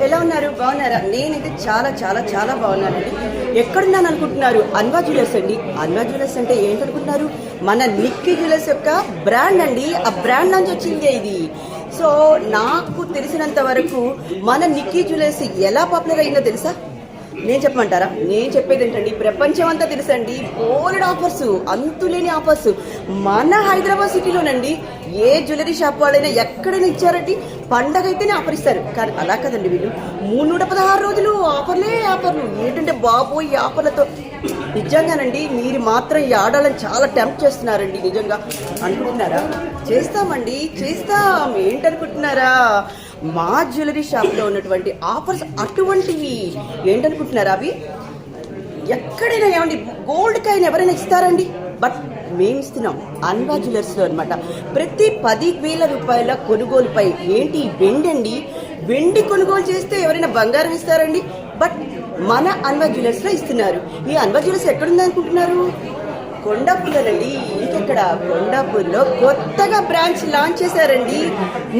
ఎలా ఉన్నారు? బాగున్నారా? నేనైతే చాలా చాలా చాలా బాగున్నానండి. ఎక్కడున్నాను అనుకుంటున్నారు? అన్వా జ్యువెలర్స్ అండి. అన్వా జ్యువెలర్స్ అంటే ఏంటనుకుంటున్నారు? మన నిక్కీ జ్యువెలర్స్ యొక్క బ్రాండ్ అండి. ఆ బ్రాండ్ నుంచి వచ్చింది ఇది. సో నాకు తెలిసినంత వరకు మన నిక్కీ జ్యువెలర్స్ ఎలా పాపులర్ అయిందో తెలుసా? నేను చెప్పమంటారా? నేను చెప్పేది ఏంటండి, ప్రపంచం అంతా తెలుసండి. బోల్డ్ ఆఫర్స్, అంతులేని ఆఫర్స్ మన హైదరాబాద్ సిటీలోనండి. ఏ జ్యువెలరీ షాప్ వాళ్ళైనా ఎక్కడైనా ఇచ్చారండి. పండగ అయితేనే ఆఫర్ ఇస్తారు. కానీ అలా కదండి, వీళ్ళు 316 రోజులు ఆఫర్లు. ఏంటంటే బాబోయ్, ఈ ఆఫర్లతో నిజంగానండి మీరు మాత్రం ఈ ఆడాలని చాలా టెంప్ట్ చేస్తున్నారండి. నిజంగా అనుకుంటున్నారా? చేస్తామండి, చేస్తాం. ఏంటనుకుంటున్నారా? మా జ్యువెలరీ షాప్లో ఉన్నటువంటి ఆఫర్స్ అటువంటివి. ఏంటనుకుంటున్నారా? అవి ఎక్కడైనా ఏమండి, గోల్డ్ కాయిన్ ఎవరైనా ఇస్తారండి? బట్ మేము ఇస్తున్నాం అన్వా జ్యువెలర్స్లో అనమాట. ప్రతి 10,000 రూపాయల కొనుగోలుపై ఏంటి వెండి అండి. వెండి కొనుగోలు చేస్తే ఎవరైనా బంగారం ఇస్తారండి? బట్ మన అన్వా జ్యువెలర్స్లో ఇస్తున్నారు. ఈ అన్వా జ్యువెలర్స్ ఎక్కడుంది అనుకుంటున్నారు? కొండాపూర్లోనండి. ఇంకెక్కడ? కొండాపూర్లో కొత్తగా బ్రాంచ్ లాంచ్ చేశారండి.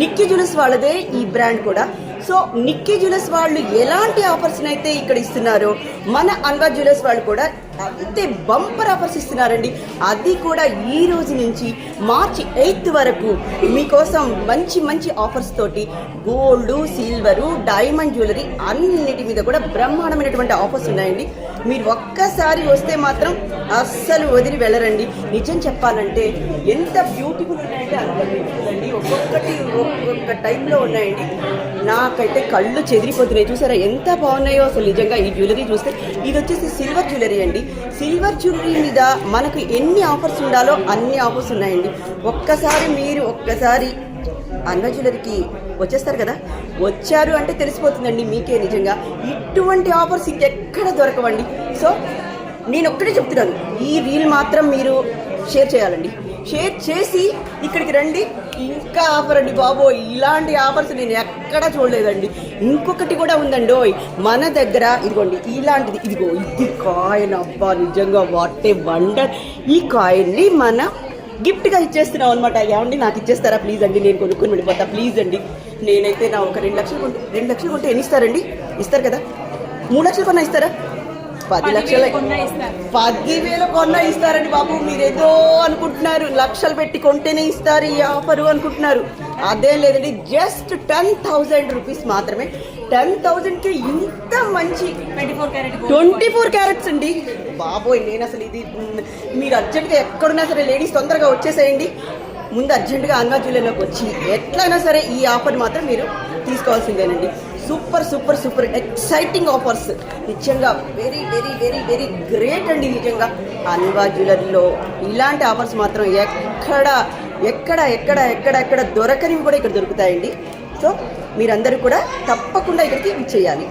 నిక్కీ జ్యువెలర్స్ వాళ్ళదే ఈ బ్రాండ్ కూడా. సో నిక్కీ జ్యువెలర్స్ వాళ్ళు ఎలాంటి ఆఫర్స్ అయితే ఇక్కడ ఇస్తున్నారో మన అన్వా జ్యువెలర్స్ వాళ్ళు కూడా అంతే బంపర్ ఆఫర్స్ ఇస్తున్నారండి. అది కూడా ఈ రోజు నుంచి మార్చి 8 వరకు మీకోసం మంచి మంచి ఆఫర్స్ తోటి గోల్డ్, సిల్వరు, డైమండ్ జ్యువెలరీ అన్నిటి మీద కూడా బ్రహ్మాండమైనటువంటి ఆఫర్స్ ఉన్నాయండి. మీరు ఒక్కసారి వస్తే మాత్రం అస్సలు వదిలి వెళ్ళరండి. నిజం చెప్పాలంటే ఎంత బ్యూటిఫుల్ ఉన్నాయంటే అంత బ్యూటిఫుల్ అండి. ఒక్కొక్క టైప్లో ఉన్నాయండి. నాకైతే కళ్ళు చెదిరిపోతున్నాయి. చూసారా ఎంత బాగున్నాయో అసలు. నిజంగా ఈ జ్యువెలరీ చూస్తే, ఇది వచ్చేసి సిల్వర్ జ్యువెలరీ అండి. సిల్వర్ జ్యువెలరీ మీద మనకు ఎన్ని ఆఫర్స్ ఉండాలో అన్ని ఆఫర్స్ ఉన్నాయండి. ఒక్కసారి అన్వా జ్యువెలరీకి వచ్చేస్తారు కదా. వచ్చారు అంటే తెలిసిపోతుందండి మీకే. నిజంగా ఇటువంటి ఆఫర్స్ ఇంకెక్కడ దొరకవండి. సో నేను ఒక్కటే చెప్తున్నాను, ఈ రీల్ మాత్రం మీరు షేర్ చేయాలండి. షేర్ చేసి ఇక్కడికి రండి. ఇంకా ఆఫర్ అండి బాబో, ఇలాంటి ఆఫర్స్ నేను ఎక్కడా చూడలేదండి. ఇంకొకటి కూడా ఉందండి మన దగ్గర. ఇదిగోండి ఇలాంటిది. ఇదిగో ఇది కాయిన్. అబ్బా నిజంగా వాట్ ఏ వండర్. ఈ కాయిన్ని మన గిఫ్ట్గా ఇచ్చేస్తున్నాం అనమాట. ఏమండి నాకు ఇచ్చేస్తారా ప్లీజ్ అండి? నేను కొనుక్కొని వెళ్ళిపోతా ప్లీజ్ అండి. నేనైతే నా ఒక 2 లక్షలు కొంటే ఎన్ని ఇస్తారండి? ఇస్తారు కదా. 3 లక్షలు కొన్నా ఇస్తారా? 10 లక్షలు 10,000 కొన్నా ఇస్తారండి బాబు. మీరేదో అనుకుంటున్నారు, లక్షలు పెట్టి కొంటేనే ఇస్తారు ఈ ఆఫరు అనుకుంటున్నారు. అదేం లేదండి, జస్ట్ 10,000 రూపీస్ మాత్రమే. 10,000కి ఇంత మంచి 24 క్యారెట్స్ అండి బాబోయ్. నేను అసలు ఇది మీరు అర్జెంట్గా ఎక్కడున్నా సరే లేడీస్ తొందరగా వచ్చేసేయండి. ముందు అర్జెంటుగా అన్వా జ్యువెలరీలోకి వచ్చి ఎట్లయినా సరే ఈ ఆఫర్ మాత్రం మీరు తీసుకోవాల్సిందేనండి. Super exciting offers. నిజంగా very very very very great అండి. నిజంగా అన్వా జ్యువెలరీలో ఇలాంటి ఆఫర్స్ మాత్రం ఎక్కడ దొరకనివి కూడా ఇక్కడ దొరుకుతాయండి. సో మీరందరూ కూడా తప్పకుండా ఇక్కడికి చేయాలి.